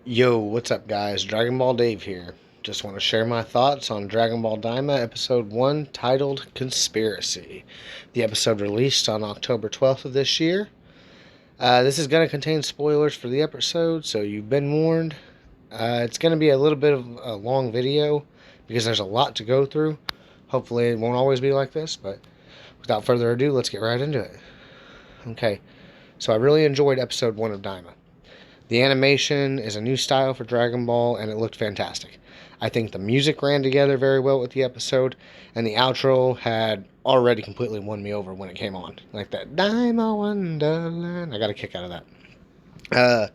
Yo, what's up, guys? Dragon Ball Dave here. Just want to share my thoughts on Dragon Ball Daima Episode 1 titled Conspiracy. The episode released on October 12th of this year. This is going to contain spoilers for the episode, so you've been warned. It's going to be a little bit of a long video because there's a lot to go through. Hopefully, it won't always be like this, but without further ado, let's get right into it. Okay, so I really enjoyed Episode 1 of Daima. The animation is a new style for Dragon Ball, and it looked fantastic. I think the music ran together very well with the episode, and the outro had already completely won me over when it came on. Like that Daima Wonderland. I got a kick out of that.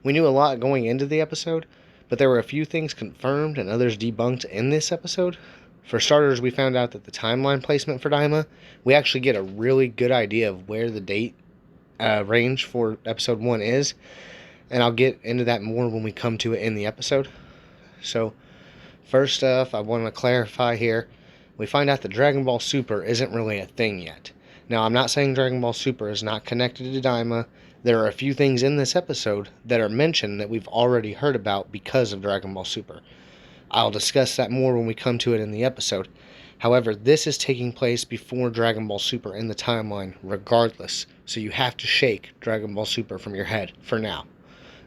We knew a lot going into the episode, but there were a few things confirmed and others debunked in this episode. For starters, we found out that the timeline placement for Daima, we actually get a really good idea of where the date range for episode 1 is, and I'll get into that more when we come to it in the episode. So, first off, I want to clarify here. We find out that Dragon Ball Super isn't really a thing yet. Now, I'm not saying Dragon Ball Super is not connected to Daima. There are a few things in this episode that are mentioned that we've already heard about because of Dragon Ball Super. I'll discuss that more when we come to it in the episode. However, this is taking place before Dragon Ball Super in the timeline, regardless. So you have to shake Dragon Ball Super from your head for now.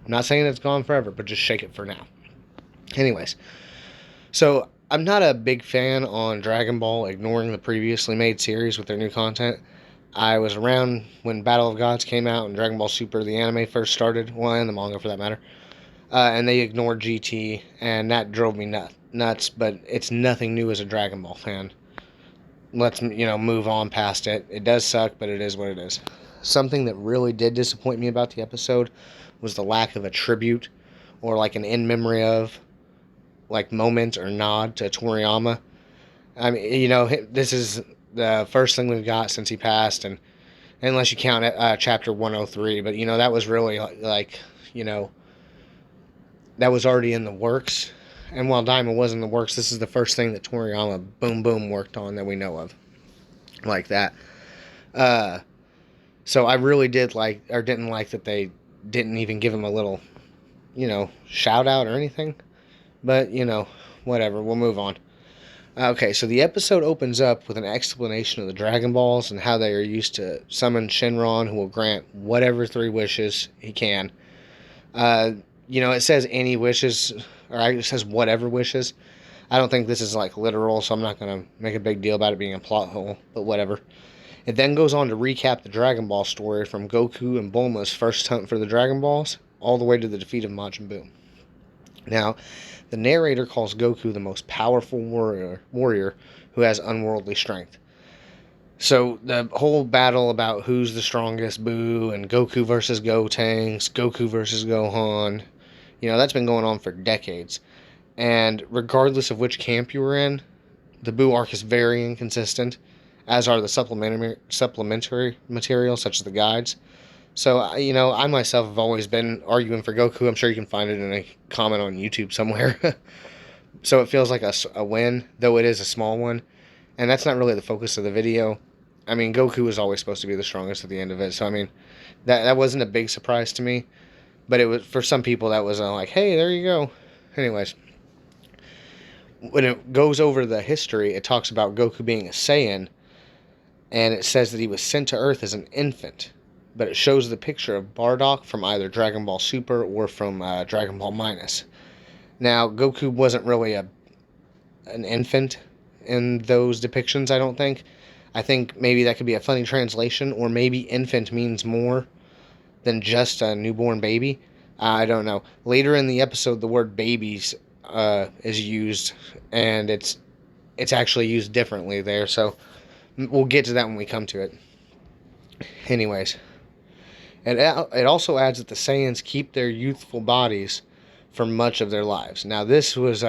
I'm not saying it's gone forever, but just shake it for now. Anyways, so I'm not a big fan on Dragon Ball ignoring the previously made series with their new content. I was around when Battle of Gods came out and Dragon Ball Super, the anime, first started, well, and the manga for that matter. And they ignored GT, and that drove me nuts, but it's nothing new as a Dragon Ball fan. Let's, move on past it. It does suck, but it is what it is. Something that really did disappoint me about the episode was the lack of a tribute or like an in memory of like moment or nod to Toriyama. I mean, this is the first thing we've got since he passed, and unless you count chapter 103, but that was really that was already in the works. And while Daima was in the works, this is the first thing that Toriyama boom worked on that we know of like that. So I really didn't like that they didn't even give him a little, shout out or anything. But, whatever, we'll move on. Okay, so the episode opens up with an explanation of the Dragon Balls and how they are used to summon Shenron, who will grant whatever 3 wishes he can. It says any wishes, or it says whatever wishes. I don't think this is like literal, so I'm not going to make a big deal about it being a plot hole, but whatever. It then goes on to recap the Dragon Ball story from Goku and Bulma's first hunt for the Dragon Balls, all the way to the defeat of Majin Buu. Now, the narrator calls Goku the most powerful warrior who has unworldly strength. So the whole battle about who's the strongest, Buu, and Goku versus Gotenks, Goku versus Gohan, that's been going on for decades. And regardless of which camp you were in, the Buu arc is very inconsistent, as are the supplementary materials, such as the guides. So, I myself have always been arguing for Goku. I'm sure you can find it in a comment on YouTube somewhere. So it feels like a win, though it is a small one. And that's not really the focus of the video. I mean, Goku was always supposed to be the strongest at the end of it. So, I mean, that wasn't a big surprise to me. But it was, for some people, that was like, hey, there you go. Anyways, when it goes over the history, it talks about Goku being a Saiyan. And it says that he was sent to Earth as an infant. But it shows the picture of Bardock from either Dragon Ball Super or from Dragon Ball Minus. Now, Goku wasn't really an infant in those depictions, I don't think. I think maybe that could be a funny translation, or maybe infant means more than just a newborn baby. I don't know. Later in the episode, the word babies is used, and it's actually used differently there, so we'll get to that when we come to it. Anyways, it also adds that the Saiyans keep their youthful bodies for much of their lives. Now, this was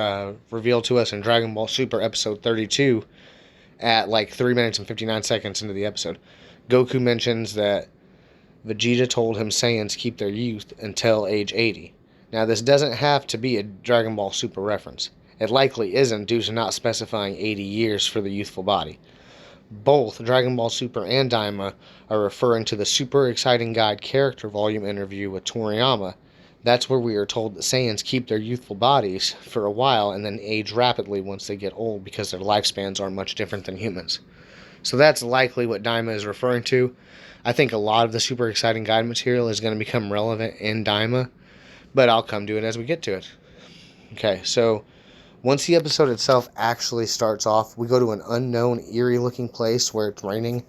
revealed to us in Dragon Ball Super episode 32 at like 3 minutes and 59 seconds into the episode. Goku mentions that Vegeta told him Saiyans keep their youth until age 80. Now, this doesn't have to be a Dragon Ball Super reference. It likely isn't due to not specifying 80 years for the youthful body. Both Dragon Ball Super and Daima are referring to the Super Exciting Guide character volume interview with Toriyama That's where we are told that Saiyans keep their youthful bodies for a while and then age rapidly once they get old because their lifespans aren't much different than humans. So that's likely what Daima is referring to. I think a lot of the super exciting guide material is going to become relevant in Daima, but I'll come to it as we get to it. Okay, so once the episode itself actually starts off, we go to an unknown, eerie-looking place where it's raining.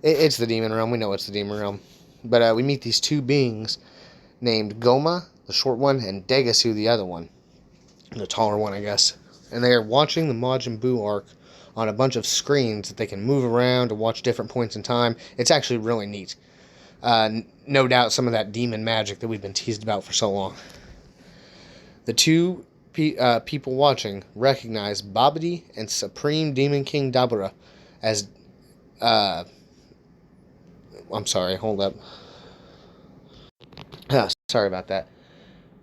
It's the Demon Realm. We know it's the Demon Realm. But we meet these two beings named Goma, the short one, and Degasu, the other one. The taller one, I guess. And they are watching the Majin Buu arc on a bunch of screens that they can move around to watch different points in time. It's actually really neat. No doubt some of that demon magic that we've been teased about for so long. The two people watching recognize Babidi and Supreme Demon King Dabura as... I'm sorry, hold up. Sorry about that.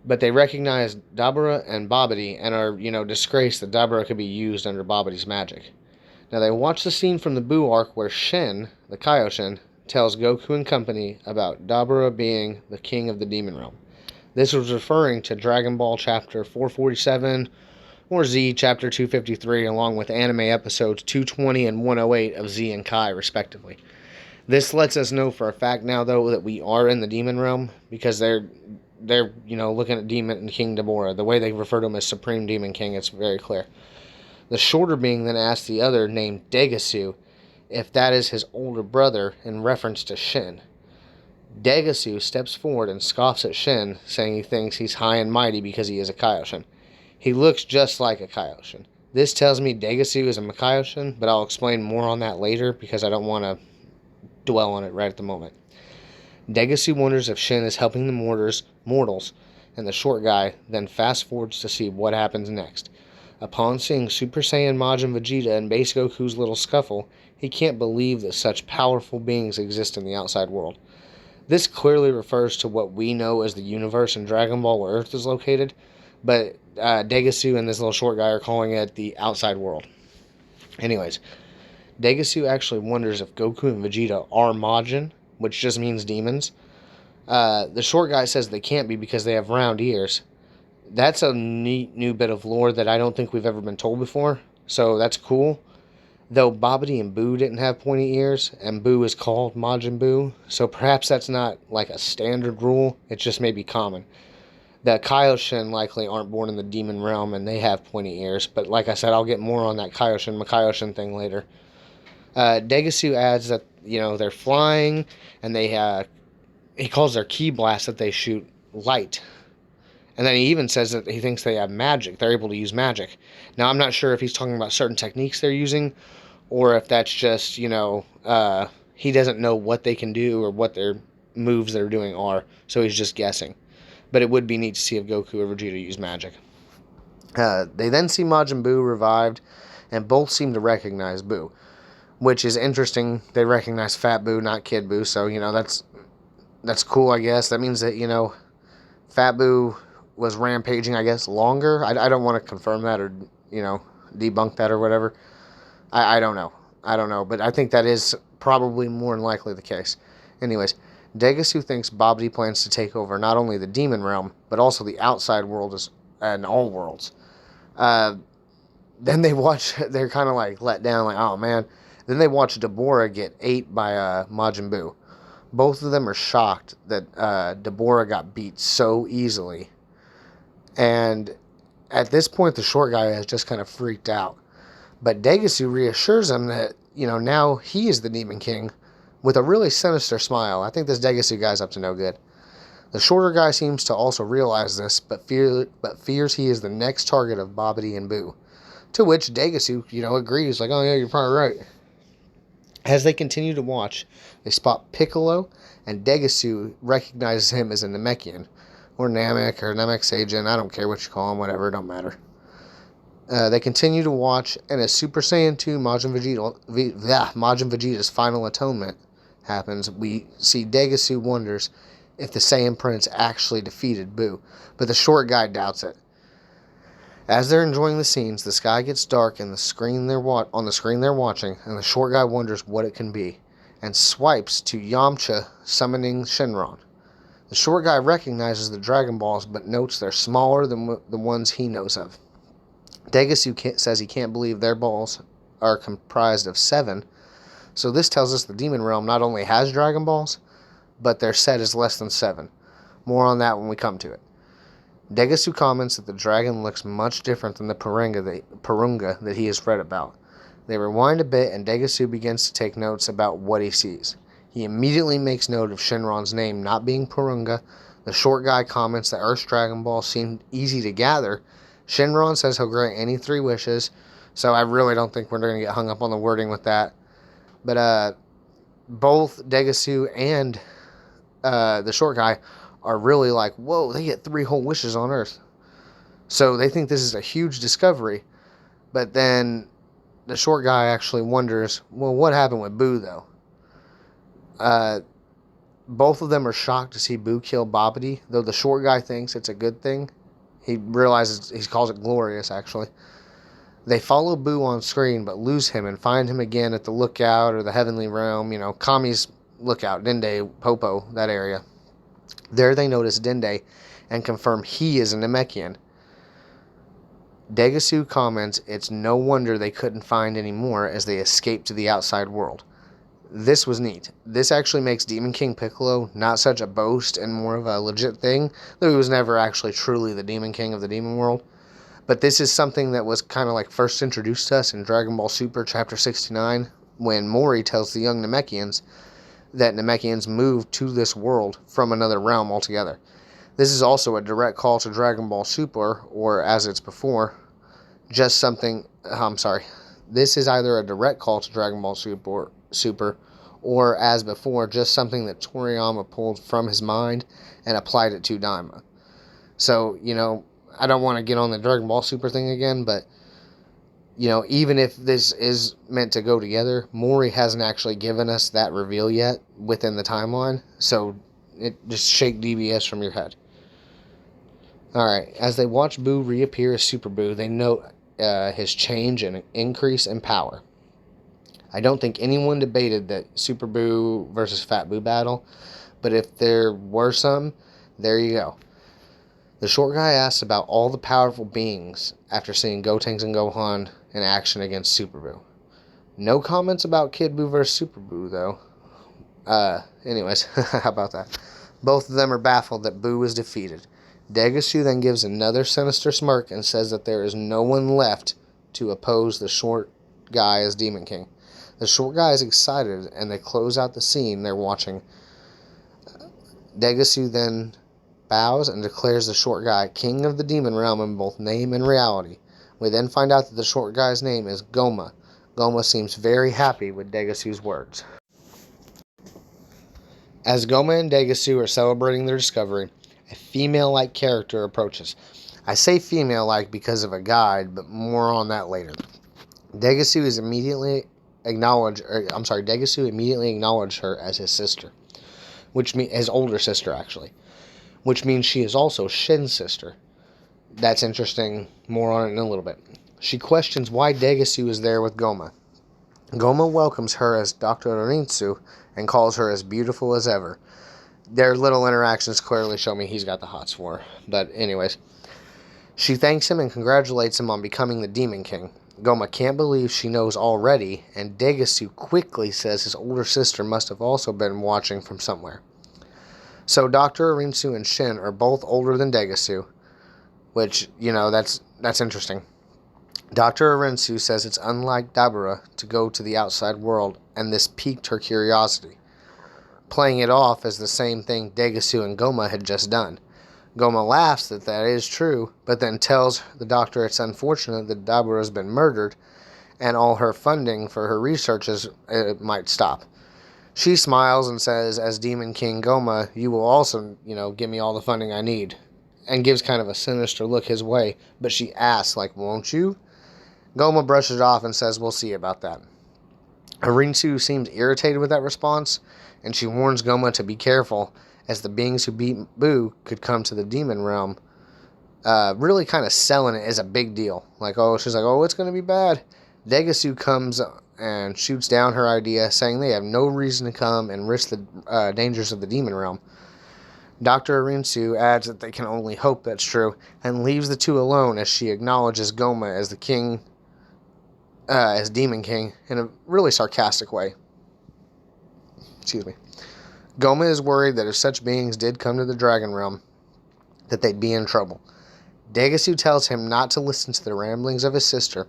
But they recognize Dabura and Babidi and are, disgraced that Dabura could be used under Babidi's magic. Now they watch the scene from the Buu arc where Shen, the Kaioshin, tells Goku and company about Dabura being the king of the Demon Realm. This was referring to Dragon Ball Chapter 447 or Z Chapter 253, along with anime episodes 220 and 108 of Z and Kai, respectively. This lets us know for a fact now, though, that we are in the Demon Realm, because they're looking at Demon King Dabura. The way they refer to him as Supreme Demon King, it's very clear. The shorter being then asks the other, named Degasu, if that is his older brother, in reference to Shin. Degasu steps forward and scoffs at Shin, saying he thinks he's high and mighty because he is a Kaioshin. He looks just like a Kaioshin. This tells me Degasu is a Kaioshin, but I'll explain more on that later because I don't want to dwell on it right at the moment. Degasu wonders if Shin is helping the mortals, and the short guy then fast forwards to see what happens next. Upon seeing Super Saiyan Majin Vegeta and Base Goku's little scuffle, he can't believe that such powerful beings exist in the outside world. This clearly refers to what we know as the universe in Dragon Ball where Earth is located, but Degasu and this little short guy are calling it the outside world. Anyways, Degasu actually wonders if Goku and Vegeta are Majin, which just means demons. The short guy says they can't be because they have round ears. That's a neat new bit of lore that I don't think we've ever been told before, so that's cool. Though Babidi and Buu didn't have pointy ears, and Buu is called Majin Buu, so perhaps that's not like a standard rule, it's just maybe common. The Kaioshin likely aren't born in the demon realm and they have pointy ears, but like I said, I'll get more on that Kaioshin thing later. Degasu adds that, they're flying, and he calls their ki blast that they shoot light. And then he even says that he thinks they have magic. They're able to use magic. Now, I'm not sure if he's talking about certain techniques they're using, or if that's just, he doesn't know what they can do or what their moves they're doing are, so he's just guessing. But it would be neat to see if Goku or Vegeta use magic. They then see Majin Buu revived, and both seem to recognize Buu, which is interesting. They recognize Fat Buu, not Kid Buu, so, that's cool, I guess. That means that, Fat Buu was rampaging, I guess, longer. I don't want to confirm that or, debunk that or whatever. I don't know. But I think that is probably more than likely the case. Anyways, Degasu thinks Babidi plans to take over not only the demon realm, but also the outside world and all worlds. Then they watch, they're kind of like let down, like, oh man. Then they watch Dabura get ate by Majin Buu. Both of them are shocked that Dabura got beat so easily. And at this point, the short guy has just kind of freaked out. But Degasu reassures him that, now he is the Demon King with a really sinister smile. I think this Degasu guy's up to no good. The shorter guy seems to also realize this, but fears he is the next target of Babidi and Buu. To which Degasu, agrees, like, oh yeah, you're probably right. As they continue to watch, they spot Piccolo, and Degasu recognizes him as a Namekian, or Namek, or Namek Seijin, I don't care what you call him, whatever, it don't matter. They continue to watch, and as Super Saiyan 2 Majin Vegeta's final atonement happens, we see Degasu wonders if the Saiyan Prince actually defeated Buu, but the short guy doubts it. As they're enjoying the scenes, the sky gets dark and on the screen they're watching, and the short guy wonders what it can be, and swipes to Yamcha summoning Shenron. The short guy recognizes the Dragon Balls, but notes they're smaller than the ones he knows of. Degasu says he can't believe their balls are comprised of 7, so this tells us the Demon Realm not only has Dragon Balls, but their set is less than 7. More on that when we come to it. Degasu comments that the dragon looks much different than the Purunga that he has read about. They rewind a bit, and Degasu begins to take notes about what he sees. He immediately makes note of Shenron's name not being Purunga. The short guy comments that Earth's Dragon Ball seemed easy to gather. Shenron says he'll grant any 3 wishes, so I really don't think we're going to get hung up on the wording with that. But both Degasu and the short guy are really like, whoa, they get 3 whole wishes on Earth. So they think this is a huge discovery. But then the short guy actually wonders, well, what happened with Boo, though? Both of them are shocked to see Boo kill Babidi, though the short guy thinks it's a good thing. He realizes, he calls it glorious, actually. They follow Boo on screen, but lose him and find him again at the lookout or the heavenly realm, Kami's lookout, Dende, Popo, that area. There they notice Dende and confirm he is a Namekian. Degasu comments it's no wonder they couldn't find any more as they escaped to the outside world. This was neat. This actually makes Demon King Piccolo not such a boast and more of a legit thing, though he was never actually truly the Demon King of the Demon World. But this is something that was kind of like first introduced to us in Dragon Ball Super Chapter 69, when Mori tells the young Namekians that Namekians moved to this world from another realm altogether. This is also a direct call to Dragon Ball Super, or as it's before, just something, this is either a direct call to Dragon Ball Super, or as before, just something that Toriyama pulled from his mind and applied it to Daima. So, I don't want to get on the Dragon Ball Super thing again, but even if this is meant to go together, Mori hasn't actually given us that reveal yet within the timeline, so just shake DBS from your head. Alright, as they watch Boo reappear as Super Boo, they note his change and increase in power. I don't think anyone debated that Super Boo versus Fat Boo battle, but if there were some, there you go. The short guy asks about all the powerful beings after seeing Gotenks and Gohan in action against Super Boo. No comments about Kid Boo versus Super Boo, though. Anyways, how about that? Both of them are baffled that Boo was defeated. Degasu then gives another sinister smirk and says that there is no one left to oppose the short guy as Demon King. The short guy is excited, and they close out the scene they're watching. Degasu then bows and declares the short guy king of the demon realm in both name and reality. We then find out that the short guy's name is Goma. Goma seems very happy with Degasu's words. As Goma and Degasu are celebrating their discovery, a female-like character approaches. I say female-like because of a guide, but more on that later. Degasu immediately acknowledged her as his sister, which means his older sister actually, which means she is also Shin's sister. That's interesting. More on it in a little bit. She questions why Degasu is there with Goma. Goma welcomes her as Dr. Orinsu and calls her as beautiful as ever. Their little interactions clearly show me he's got the hots for her. But anyways, she thanks him and congratulates him on becoming the Demon King. Goma can't believe she knows already, and Degasu quickly says his older sister must have also been watching from somewhere. So Dr. Orinsu and Shin are both older than Degasu, which, that's interesting. Dr. Orinsu says it's unlike Dabura to go to the outside world, and this piqued her curiosity, playing it off as the same thing Degasu and Goma had just done. Goma laughs that is true, but then tells the doctor it's unfortunate that Dabura has been murdered, and all her funding for her researches might stop. She smiles and says, as Demon King Goma, you will also, give me all the funding I need, and gives kind of a sinister look his way, but she asks, won't you? Goma brushes it off and says, we'll see about that. Orinsu seems irritated with that response, and she warns Goma to be careful, as the beings who beat Boo could come to the demon realm, really kind of selling it as a big deal. She's like, it's going to be bad. Degasu comes and shoots down her idea, saying they have no reason to come and risk the dangers of the demon realm. Dr. Arinsu adds that they can only hope that's true, and leaves the two alone as she acknowledges Goma as the king, as Demon King, in a really sarcastic way. Excuse me. Goma is worried that if such beings did come to the Dragon Realm, that they'd be in trouble. Degasu tells him not to listen to the ramblings of his sister.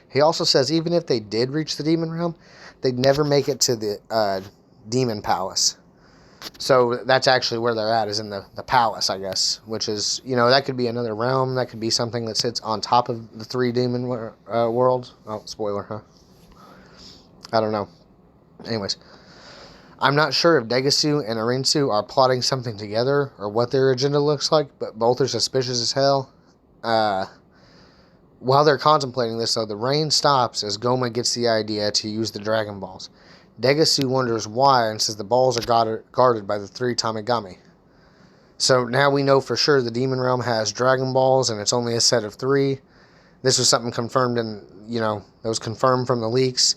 He also says even if they did reach the Demon Realm, they'd never make it to the Demon Palace. So that's actually where they're at, is in the palace, I guess. Which is, that could be another realm. That could be something that sits on top of the three demon worlds. Oh, spoiler, huh? I don't know. Anyways. I'm not sure if Degasu and Arinsu are plotting something together, or what their agenda looks like, but both are suspicious as hell. While they're contemplating this, though, the rain stops as Goma gets the idea to use the Dragon Balls. Degasu wonders why and says the balls are guarded by the three Tamigami. So now we know for sure the Demon Realm has Dragon Balls and it's only a set of 3. This was something confirmed that was confirmed from the leaks.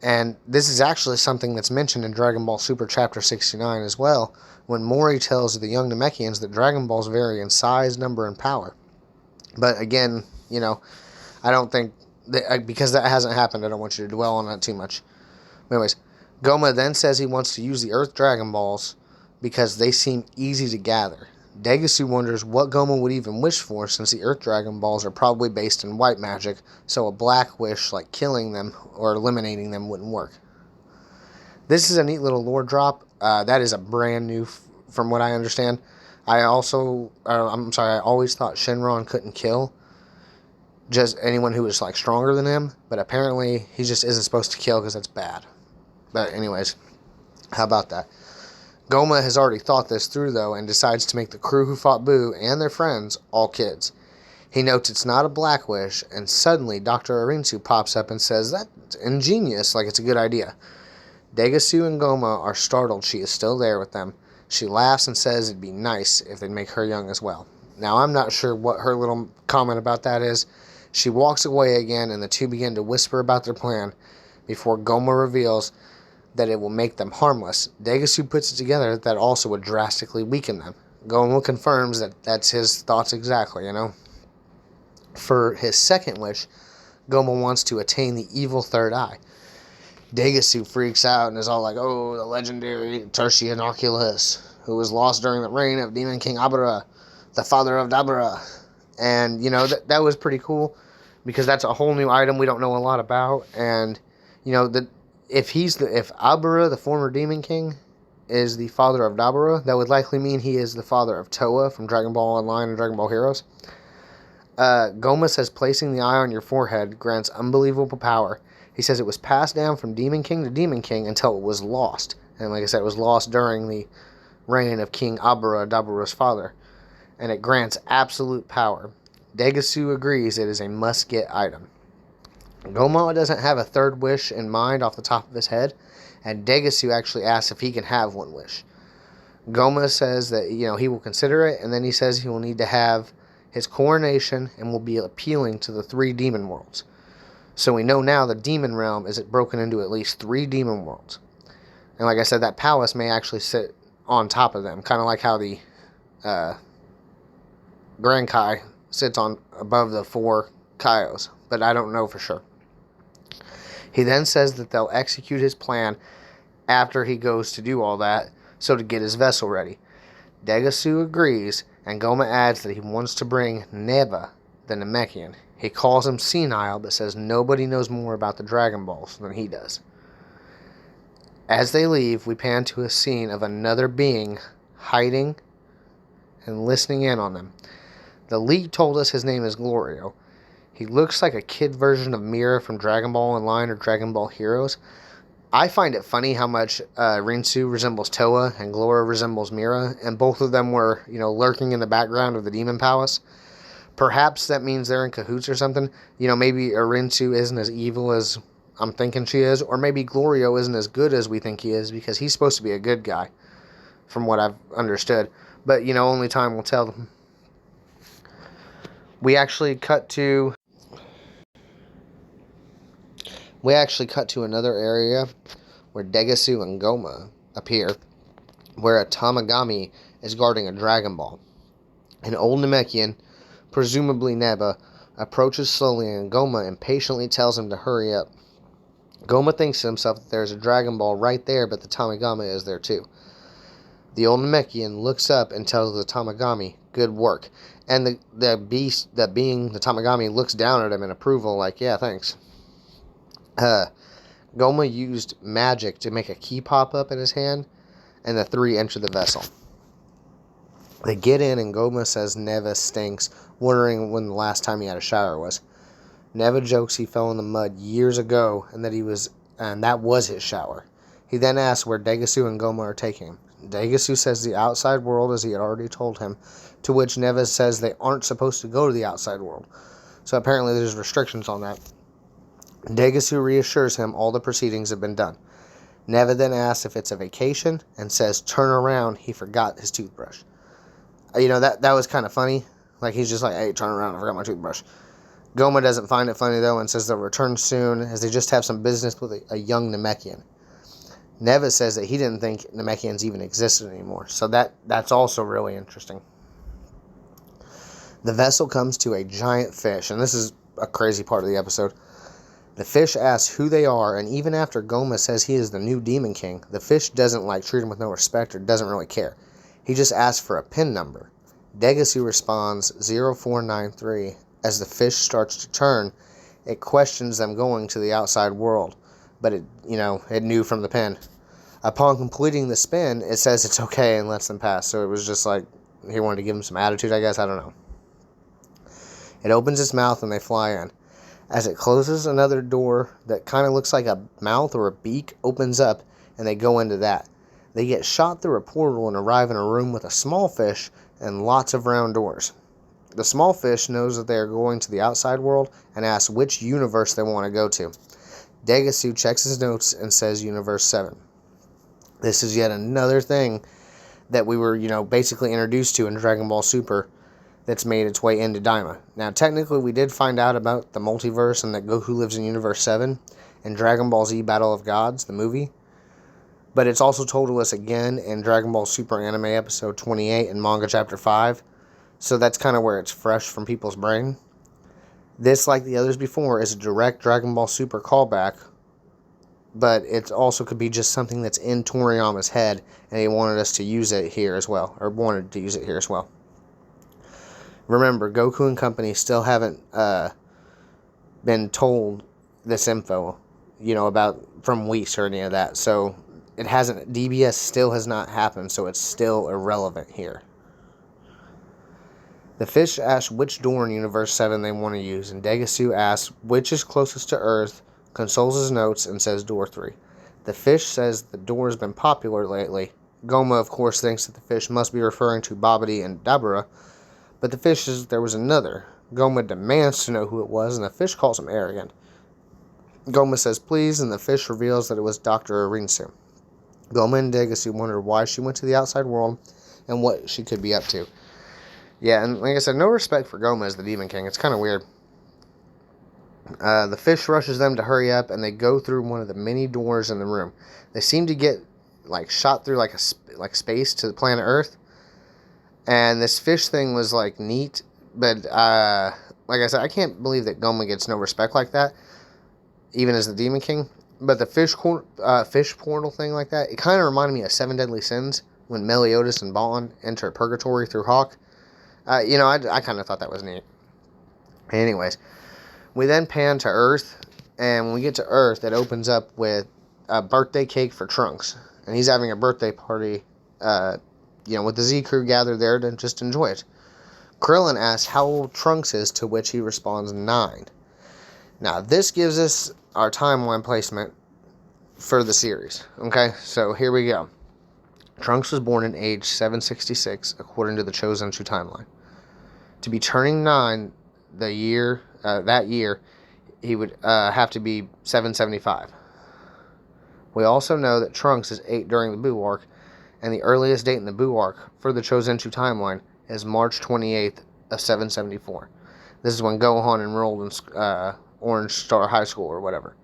And this is actually something that's mentioned in Dragon Ball Super Chapter 69 as well, when Mori tells the young Namekians that Dragon Balls vary in size, number, and power. But again, I don't think, because that hasn't happened, I don't want you to dwell on that too much. Anyways, Goma then says he wants to use the Earth Dragon Balls because they seem easy to gather. Degasu wonders what Goma would even wish for, since the Earth Dragon Balls are probably based in white magic, so a black wish like killing them or eliminating them wouldn't work. This is a neat little lore drop. That is a brand new, from what I understand. I always thought Shenron couldn't kill just anyone who was stronger than him, but apparently he just isn't supposed to kill because that's bad. But anyways, how about that? Goma has already thought this through, though, and decides to make the crew who fought Boo and their friends all kids. He notes it's not a black wish, and suddenly Dr. Arinsu pops up and says that's ingenious, like it's a good idea. Degasu and Goma are startled she is still there with them. She laughs and says it'd be nice if they'd make her young as well. Now, I'm not sure what her little comment about that is. She walks away again, and the two begin to whisper about their plan before Goma reveals that it will make them harmless. Degasu puts it together that also would drastically weaken them. Goma confirms that that's his thoughts exactly, For his second wish, Goma wants to attain the evil third eye. Degasu freaks out and is all like, oh, the legendary Tertian Oculus, who was lost during the reign of Demon King Abara, the father of Dabura. And, that was pretty cool, because that's a whole new item we don't know a lot about. And, if Abara, the former Demon King, is the father of Dabura, that would likely mean he is the father of Toa from Dragon Ball Online and Dragon Ball Heroes. Goma says placing the eye on your forehead grants unbelievable power. He says it was passed down from Demon King to Demon King until it was lost. And like I said, it was lost during the reign of King Abara, Dabura's father. And it grants absolute power. Degasu agrees it is a must-get item. Goma doesn't have a third wish in mind off the top of his head, and Degasu actually asks if he can have one wish. Goma says that, he will consider it, and then he says he will need to have his coronation and will be appealing to the 3 demon worlds. So we know now the demon realm is broken into at least 3 demon worlds. And like I said, that palace may actually sit on top of them, kind of like how the Grand Kai sits on above the 4 Kaios, but I don't know for sure. He then says that they'll execute his plan after he goes to do all that, so to get his vessel ready. Degasu agrees, and Goma adds that he wants to bring Neva, the Namekian. He calls him senile, but says nobody knows more about the Dragon Balls than he does. As they leave, we pan to a scene of another being hiding and listening in on them. The leak told us his name is Glorio. He looks like a kid version of Mira from Dragon Ball Online or Dragon Ball Heroes. I find it funny how much Rinsu resembles Toa and Gloria resembles Mira, and both of them were, lurking in the background of the Demon Palace. Perhaps that means they're in cahoots or something. Maybe Rinsu isn't as evil as I'm thinking she is, or maybe Glorio isn't as good as we think he is, because he's supposed to be a good guy, from what I've understood. But, only time will tell. We actually cut to another area where Degasu and Goma appear, where a Tamagami is guarding a Dragon Ball. An old Namekian, presumably Neba, approaches slowly and Goma impatiently tells him to hurry up. Goma thinks to himself that there's a Dragon Ball right there, but the Tamagami is there too. The old Namekian looks up and tells the Tamagami, good work. And the beast, that being the Tamagami, looks down at him in approval like, yeah, thanks. Goma used magic to make a key pop up in his hand, and the three enter the vessel. They get in, and Goma says Neva stinks, wondering when the last time he had a shower was. Neva jokes he fell in the mud years ago, and that was his shower. He then asks where Degasu and Goma are taking him. Degasu says the outside world, as he had already told him, to which Neva says they aren't supposed to go to the outside world. So apparently there's restrictions on that. Degasu reassures him all the proceedings have been done. Neva then asks if it's a vacation, and says turn around, he forgot his toothbrush. That was kind of funny. Like, he's just like, hey, turn around, I forgot my toothbrush. Goma doesn't find it funny, though, and says they'll return soon, as they just have some business with a young Namekian. Neva says that he didn't think Namekians even existed anymore, so that's also really interesting. The vessel comes to a giant fish, and this is a crazy part of the episode. The fish asks who they are, and even after Goma says he is the new Demon King, the fish doesn't treat him with no respect or doesn't really care. He just asks for a PIN number. Degasu responds 0493. As the fish starts to turn, it questions them going to the outside world, but it knew from the PIN. Upon completing the spin, it says it's okay and lets them pass, so it was just like he wanted to give them some attitude, I guess, I don't know. It opens its mouth and they fly in. As it closes, another door that kind of looks like a mouth or a beak opens up, and they go into that. They get shot through a portal and arrive in a room with a small fish and lots of round doors. The small fish knows that they are going to the outside world and asks which universe they want to go to. Degasu checks his notes and says Universe 7. This is yet another thing that we were, basically introduced to in Dragon Ball Super that's made its way into Daima. Now, technically, we did find out about the multiverse and that Goku lives in Universe 7 in Dragon Ball Z Battle of Gods, the movie. But it's also told to us again in Dragon Ball Super Anime Episode 28 and Manga Chapter 5. So that's kind of where it's fresh from people's brain. This, like the others before, is a direct Dragon Ball Super callback. But it also could be just something that's in Toriyama's head, and he wanted us to use it here as well. Or wanted to use it here as well. Remember, Goku and company still haven't been told this info, about from Whis or any of that. So it hasn't, DBS still has not happened, so it's still irrelevant here. The fish asks which door in Universe 7 they want to use, and Degasu asks which is closest to Earth, consults his notes, and says door 3. The fish says the door has been popular lately. Goma, of course, thinks that the fish must be referring to Babidi and Dabura, but the fish says there was another. Goma demands to know who it was, and the fish calls him arrogant. Goma says please, and the fish reveals that it was Dr. Arinsu. Goma and Degasu wonder why she went to the outside world and what she could be up to. Yeah, and like I said, no respect for Goma as the Demon King. It's kind of weird. The fish rushes them to hurry up, and they go through one of the many doors in the room. They seem to get shot through space to the planet Earth. And this fish thing was neat, but like I said, I can't believe that Goma gets no respect like that, even as the Demon King. But the fish portal thing like that, it kind of reminded me of Seven Deadly Sins when Meliodas and Balan enter Purgatory through Hawk. I kind of thought that was neat. Anyways, we then pan to Earth, and when we get to Earth, it opens up with a birthday cake for Trunks. And he's having a birthday party, with the Z crew gathered there to just enjoy it. Krillin asks how old Trunks is, to which he responds 9. Now, this gives us our timeline placement for the series. Okay, so here we go. Trunks was born in age 766, according to the Chozenshu timeline. To be turning 9 that year, he would have to be 775. We also know that Trunks is 8 during the Buu arc, and the earliest date in the Buu arc for the Chozenshu timeline is March 28th of 774. This is when Gohan enrolled in Orange Star High School or whatever.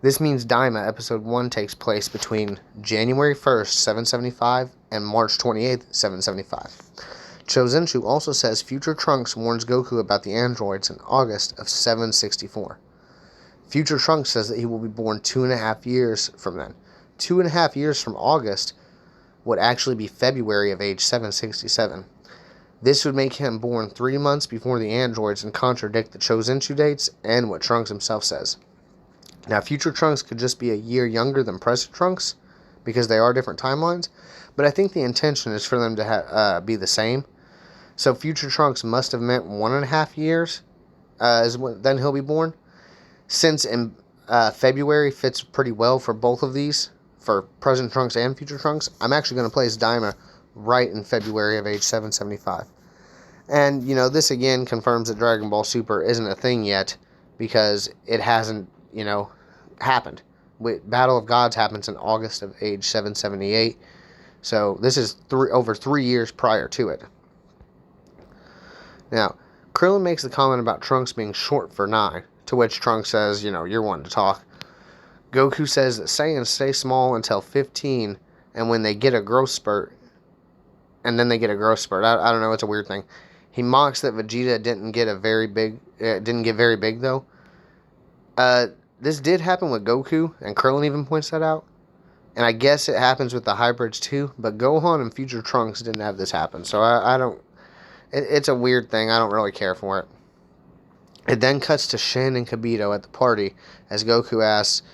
This means Daima Episode 1 takes place between January 1st, 775 and March 28th, 775. Chozenshu also says Future Trunks warns Goku about the androids in August of 764. Future Trunks says that he will be born 2.5 years from then. 2.5 years from August would actually be February of age 767. This would make him born 3 months before the androids and contradict the Chozenshu dates and what Trunks himself says. Now, Future Trunks could just be a year younger than present Trunks, because they are different timelines, but I think the intention is for them to be the same. So Future Trunks must have meant 1.5 years is when then he'll be born. Since in February fits pretty well for both of these, for present Trunks and Future Trunks, I'm actually going to place Daima right in February of age 775. And, this again confirms that Dragon Ball Super isn't a thing yet, because it hasn't, happened. Battle of Gods happens in August of age 778, so this is over 3 years prior to it. Now, Krillin makes the comment about Trunks being short for 9, to which Trunks says, you're one to talk. Goku says that Saiyans stay small until 15, and when they get a growth spurt, I don't know, it's a weird thing. He mocks that Vegeta didn't get very big though. This did happen with Goku, and Krillin even points that out. And I guess it happens with the hybrids too, but Gohan and Future Trunks didn't have this happen. So I don't... It's a weird thing. I don't really care for it. It then cuts to Shin and Kibito at the party, as Goku asks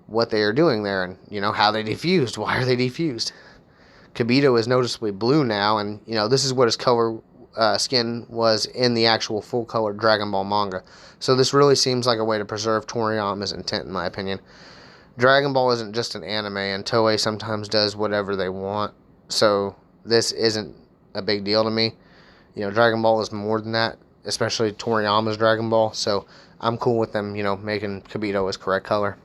what they are doing there, and, how they defused. Why are they defused? Kibito is noticeably blue now, and, this is what his color skin was in the actual full-color Dragon Ball manga. So this really seems like a way to preserve Toriyama's intent, in my opinion. Dragon Ball isn't just an anime, and Toei sometimes does whatever they want, so this isn't a big deal to me. Dragon Ball is more than that, especially Toriyama's Dragon Ball, so I'm cool with them, making Kibito his correct color.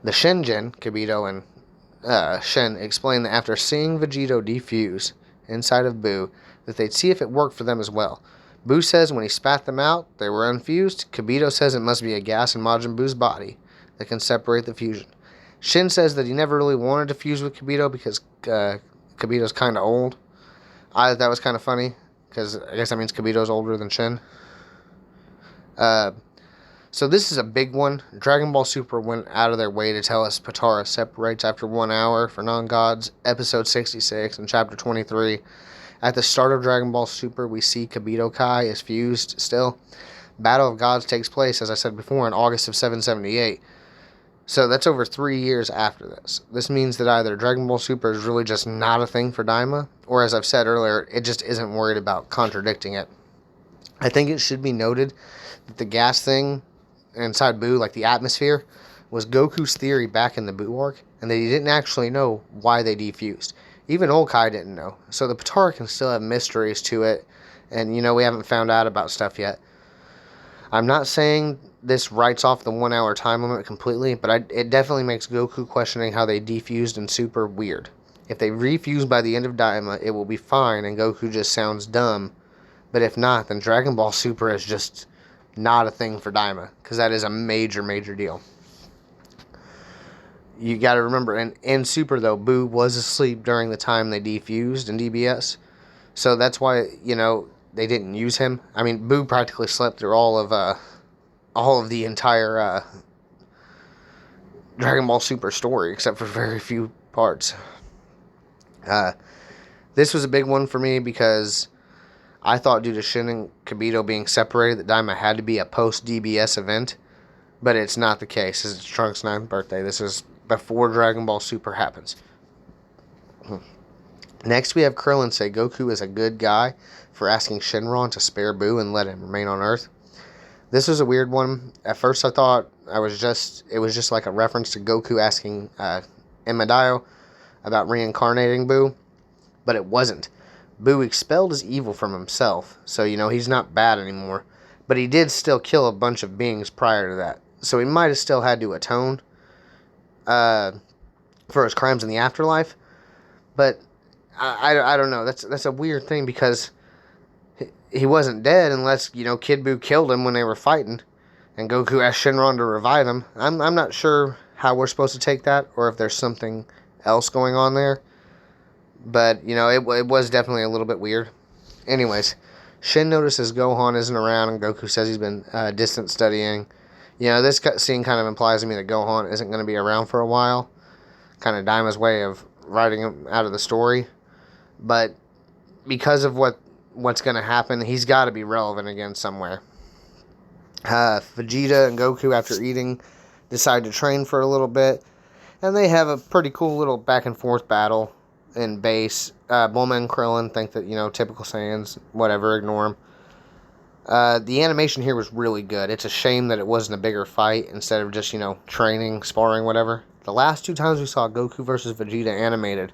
The Shinjin, Kibito and Shin, explain that after seeing Vegito defuse inside of Buu, that they'd see if it worked for them as well. Buu says when he spat them out, they were unfused. Kibito says it must be a gas in Majin Buu's body that can separate the fusion. Shin says that he never really wanted to fuse with Kibito because Kibito's kind of old. I thought that was kind of funny, because I guess that means Kibito's older than Shin. So this is a big one. Dragon Ball Super went out of their way to tell us Potara separates after 1 hour for non-gods, episode 66 and chapter 23. At the start of Dragon Ball Super, we see Kibito Kai is fused still. Battle of Gods takes place, as I said before, in August of 778. So that's over 3 years after this. This means that either Dragon Ball Super is really just not a thing for Daima, or as I've said earlier, it just isn't worried about contradicting it. I think it should be noted that the gas thing inside Buu, like the atmosphere, was Goku's theory back in the Buu arc, and that he didn't actually know why they defused. Even old Kai didn't know. So the Potara can still have mysteries to it, and we haven't found out about stuff yet. I'm not saying this writes off the 1 hour time limit completely, but it definitely makes Goku questioning how they defused in Super weird. If they refuse by the end of Daima, it will be fine and Goku just sounds dumb. But if not, then Dragon Ball Super is just not a thing for Daima, because that is a major, major deal. You got to remember, in Super though, Buu was asleep during the time they defused in DBS. So that's why, they didn't use him. I mean, Buu practically slept through all of the entire Dragon Ball Super story, except for very few parts. This was a big one for me because I thought due to Shin and Kibito being separated that Daima had to be a post-DBS event, but it's not the case. This is Trunks' 9th birthday. This is before Dragon Ball Super happens. Next, we have Krillin say Goku is a good guy for asking Shenron to spare Buu and let him remain on Earth. This was a weird one. At first, I thought it was just like a reference to Goku asking Emmadayo about reincarnating Buu, but it wasn't. Buu expelled his evil from himself, so he's not bad anymore. But he did still kill a bunch of beings prior to that, so he might have still had to atone for his crimes in the afterlife. But I don't know. That's a weird thing because he wasn't dead unless Kid Buu killed him when they were fighting, and Goku asked Shenron to revive him. I'm not sure how we're supposed to take that, or if there's something else going on there. But, it was definitely a little bit weird. Anyways, Shin notices Gohan isn't around, and Goku says he's been distant studying. This scene kind of implies to me that Gohan isn't going to be around for a while. Kind of Daima's way of writing him out of the story. But because of what's going to happen, he's got to be relevant again somewhere. Vegeta and Goku, after eating, decide to train for a little bit. And they have a pretty cool little back and forth battle in base. Bulma and Krillin think that, typical Saiyans, whatever, ignore them. The animation here was really good. It's a shame that it wasn't a bigger fight instead of just, training, sparring, whatever. The last 2 times we saw Goku versus Vegeta animated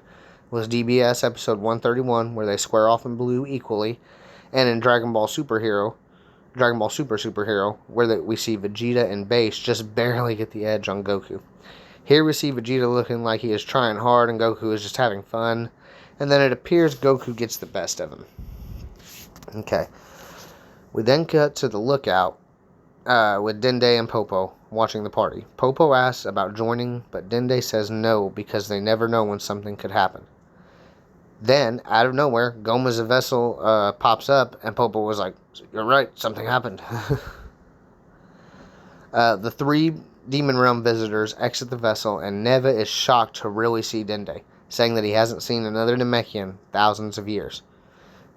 was DBS episode 131, where they square off in blue equally, and in Dragon Ball Super Superhero, where we see Vegeta and Base just barely get the edge on Goku. Here we see Vegeta looking like he is trying hard and Goku is just having fun, and then it appears Goku gets the best of him. Okay. We then cut to the lookout with Dende and Popo watching the party. Popo asks about joining, but Dende says no because they never know when something could happen. Then, out of nowhere, Goma's vessel pops up, and Popo was like, "You're right, something happened." The 3 Demon Realm visitors exit the vessel, and Neva is shocked to really see Dende, saying that he hasn't seen another Namekian thousands of years.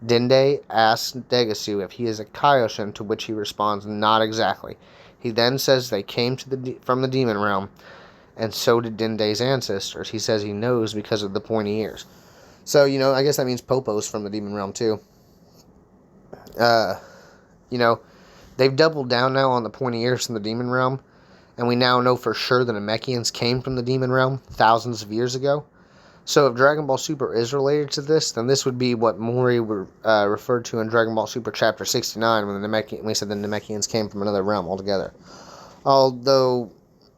Dende asks Degasu if he is a Kaioshin, to which he responds, "Not exactly." He then says they came from the Demon Realm, and so did Dende's ancestors. He says he knows because of the pointy ears. So, I guess that means Popo's from the Demon Realm, too. They've doubled down now on the pointy ears from the Demon Realm, and we now know for sure that Namekians came from the Demon Realm thousands of years ago. So if Dragon Ball Super is related to this, then this would be what Mori referred to in Dragon Ball Super Chapter 69 when we said the Namekians came from another realm altogether. Although,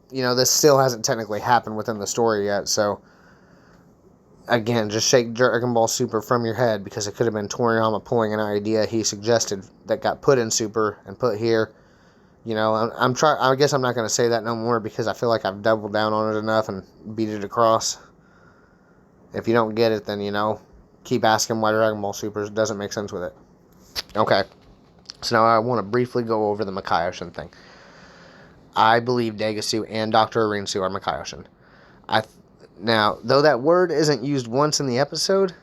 this still hasn't technically happened within the story yet, so again, just shake Dragon Ball Super from your head, because it could have been Toriyama pulling an idea he suggested that got put in Super and put here. I guess I'm not going to say that no more, because I feel like I've doubled down on it enough and beat it across. If you don't get it, then, keep asking why Dragon Ball Super doesn't make sense with it. Okay. So now I want to briefly go over the Makaioshin thing. I believe Degasu and Dr. Arinsu are Makaioshin. Now, though that word isn't used once in the episode,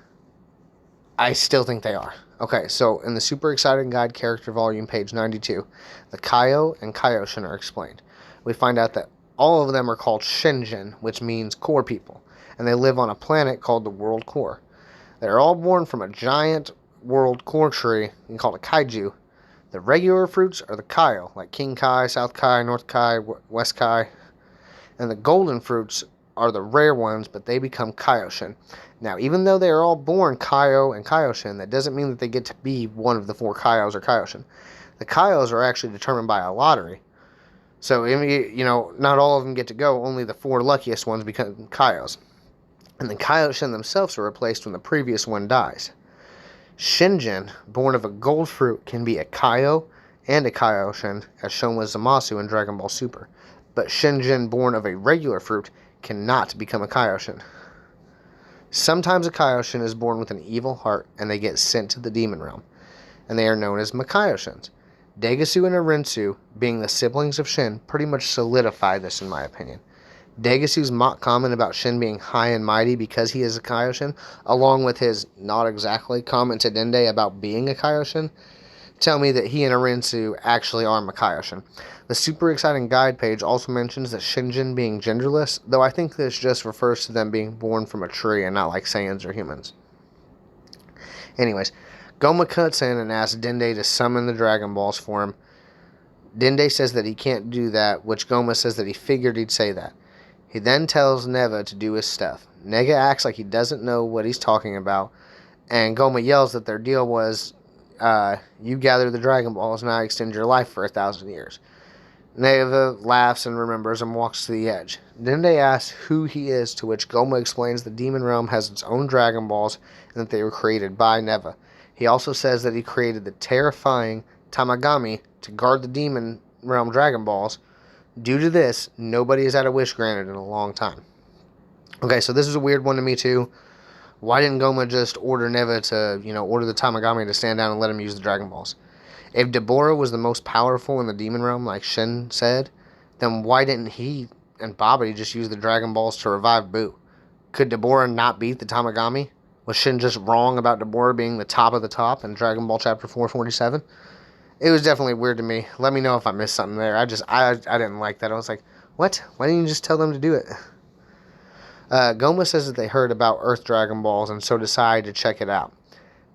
I still think they are. Okay, so in the Super Exciting Guide Character Volume, page 92, the Kaio and Kaioshin are explained. We find out that all of them are called Shinjin, which means core people, and they live on a planet called the World Core. They're all born from a giant world core tree called a kaiju. The regular fruits are the Kaio, like King Kai, South Kai, North Kai, West Kai, and the golden fruits are the rare ones, but they become Kaioshin. Now, even though they are all born Kaio and Kaioshin, that doesn't mean that they get to be one of the 4 Kaios or Kaioshin. The Kaios are actually determined by a lottery. So, not all of them get to go, only the 4 luckiest ones become Kaios. And the Kaioshin themselves are replaced when the previous one dies. Shinjin, born of a gold fruit, can be a Kaio and a Kaioshin, as shown with Zamasu in Dragon Ball Super. But Shinjin, born of a regular fruit, cannot become a Kaioshin. Sometimes a Kaioshin is born with an evil heart, and they get sent to the Demon Realm, and they are known as Makaioshin. Degasu and Arinsu, being the siblings of Shin, pretty much solidify this in my opinion. Degasu's mock comment about Shin being high and mighty because he is a Kaioshin, along with his not exactly comment to Dende about being a Kaioshin, tell me that he and Arinsu actually are Makaioshin. The Super Exciting Guide page also mentions that Shinjin being genderless, though I think this just refers to them being born from a tree and not like Saiyans or humans. Anyways, Goma cuts in and asks Dende to summon the Dragon Balls for him. Dende says that he can't do that, which Goma says that he figured he'd say that. He then tells Neva to do his stuff. Nega acts like he doesn't know what he's talking about, and Goma yells that their deal was, you gather the Dragon Balls and I extend your life for 1,000 years. Neva laughs and remembers and walks to the edge. Dende asks who he is, to which Goma explains the Demon Realm has its own Dragon Balls and that they were created by Neva. He also says that he created the terrifying Tamagami to guard the Demon Realm Dragon Balls. Due to this, nobody has had a wish granted in a long time. Okay, so this is a weird one to me too. Why didn't Goma just order Neva to, order the Tamagami to stand down and let him use the Dragon Balls? If Deborah was the most powerful in the demon realm, like Shin said, then why didn't he and Babidi just use the Dragon Balls to revive Boo? Could Deborah not beat the Tamagami? Was Shin just wrong about Deborah being the top of the top in Dragon Ball Chapter 447? It was definitely weird to me. Let me know if I missed something there. I didn't like that. I was like, what? Why didn't you just tell them to do it? Goma says that they heard about Earth Dragon Balls and so decided to check it out.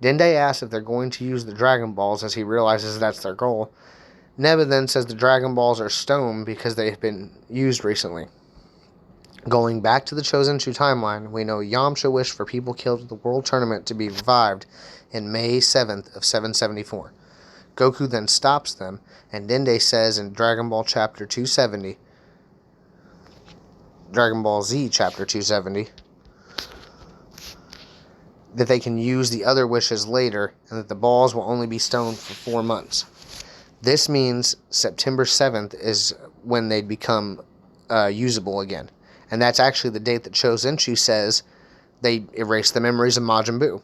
Dende asks if they're going to use the Dragon Balls as he realizes that's their goal. Neva then says the Dragon Balls are stone because they've been used recently. Going back to the Chosenshu timeline, we know Yamcha wished for people killed at the World Tournament to be revived in May 7th of 774. Goku then stops them, and Dende says in Dragon Ball Chapter 270, Dragon Ball Z Chapter 270, that they can use the other wishes later, and that the balls will only be stone for 4 months. This means September 7th is when they'd become usable again. And that's actually the date that Chosenshu says they erased the memories of Majin Buu.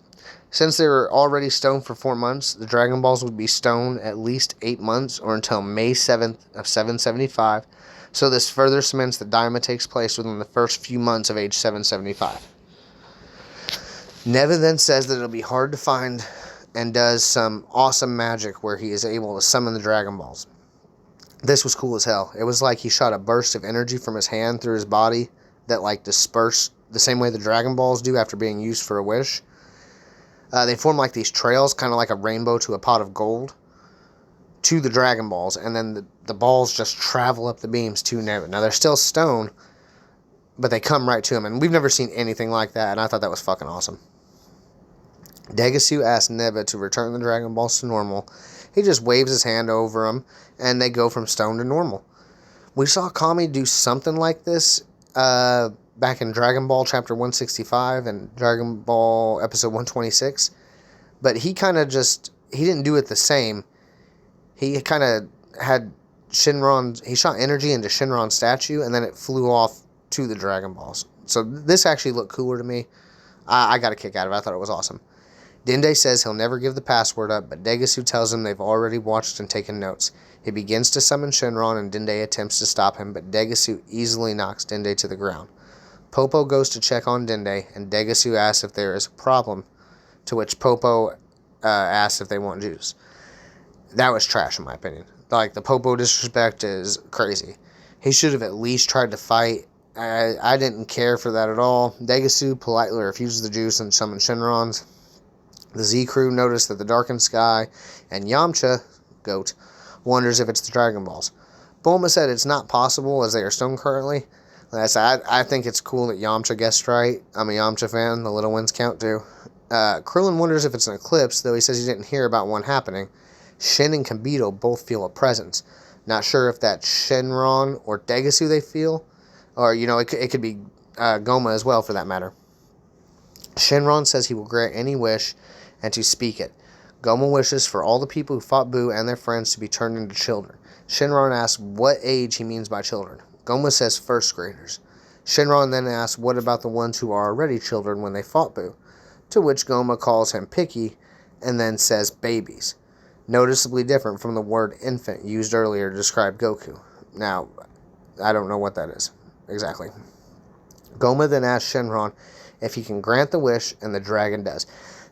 Since they were already stone for 4 months, the Dragon Balls would be stone at least 8 months, or until May 7th of 775. So this further cements that Daima takes place within the first few months of age 775. Neva then says that it'll be hard to find and does some awesome magic where he is able to summon the Dragon Balls. This was cool as hell. It was like he shot a burst of energy from his hand through his body that dispersed the same way the Dragon Balls do after being used for a wish. They form like these trails, kind of like a rainbow to a pot of gold, to the Dragon Balls, and then the balls just travel up the beams to Neva. Now, they're still stone, but they come right to him, and we've never seen anything like that, and I thought that was fucking awesome. Degasu asks Neva to return the Dragon Balls to normal. He just waves his hand over them, and they go from stone to normal. We saw Kami do something like this back in Dragon Ball Chapter 165 and Dragon Ball Episode 126, but he didn't do it the same. He kind of had he shot energy into Shinron's statue, and then it flew off to the Dragon Balls. So this actually looked cooler to me. I got a kick out of it. I thought it was awesome. Dende says he'll never give the password up, but Degasu tells him they've already watched and taken notes. He begins to summon Shinron, and Dende attempts to stop him, but Degasu easily knocks Dende to the ground. Popo goes to check on Dende, and Degasu asks if there is a problem, to which Popo asks if they want juice. That was trash, in my opinion. The Popo disrespect is crazy. He should have at least tried to fight. I didn't care for that at all. Degasu politely refuses the juice and summons Shinron's. The Z crew notice that the darkened sky, and Yamcha, Goat, wonders if it's the Dragon Balls. Bulma said it's not possible as they are stone currently. I think it's cool that Yamcha guessed right. I'm a Yamcha fan. The little ones count too. Krillin wonders if it's an eclipse, though he says he didn't hear about one happening. Shin and Kibito both feel a presence. Not sure if that's Shenron or Degasu they feel. Or, it could be Goma as well, for that matter. Shenron says he will grant any wish and to speak it. Goma wishes for all the people who fought Boo and their friends to be turned into children. Shenron asks what age he means by children. Goma says first graders. Shenron then asks what about the ones who are already children when they fought Boo, to which Goma calls him picky and then says babies. Noticeably different from the word infant used earlier to describe Goku. Now, I don't know what that is exactly. Goma then asks Shenron if he can grant the wish, and the dragon does.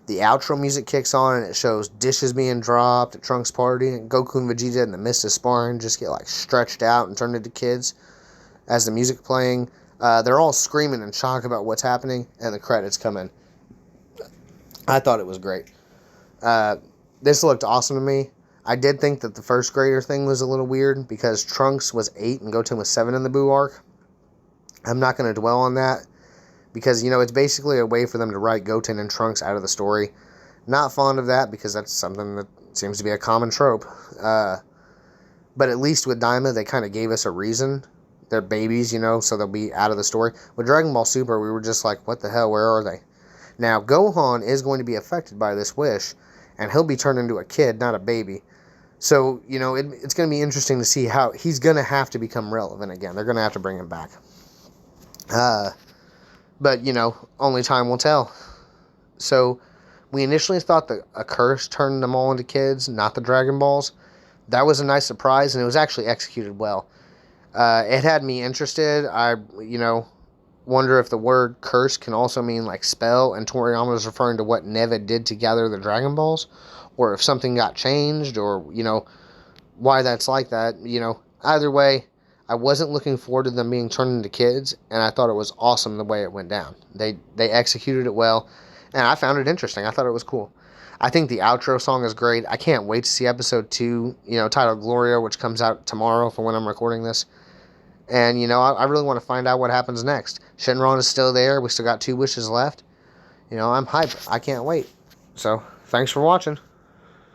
The outro music kicks on, and it shows dishes being dropped at Trunks' party, and Goku and Vegeta in the midst of sparring just get stretched out and turned into kids as the music playing. They're all screaming in shock about what's happening, and the credits come in. I thought it was great. This looked awesome to me. I did think that the first grader thing was a little weird because Trunks was 8 and Goten was 7 in the Buu arc. I'm not going to dwell on that because, it's basically a way for them to write Goten and Trunks out of the story. Not fond of that because that's something that seems to be a common trope. But at least with Daima, they kind of gave us a reason. They're babies, so they'll be out of the story. With Dragon Ball Super, we were just like, what the hell, where are they? Now, Gohan is going to be affected by this wish, and he'll be turned into a kid, not a baby. So, it's going to be interesting to see how he's going to have to become relevant again. They're going to have to bring him back. But, only time will tell. So we initially thought that a curse turned them all into kids, not the Dragon Balls. That was a nice surprise, and it was actually executed well. It had me interested. I, wonder if the word curse can also mean like spell, and Toriyama was referring to what Neva did to gather the Dragon Balls, or if something got changed, or, why that's like that. Either way, I wasn't looking forward to them being turned into kids, and I thought it was awesome the way it went down. They executed it well, and I found it interesting. I thought it was cool. I think the outro song is great. I can't wait to see episode 2, titled Gloria, which comes out tomorrow for when I'm recording this. And, I really want to find out what happens next. Shenron is still there. We still got 2 wishes left. I'm hyped. I can't wait. So, thanks for watching.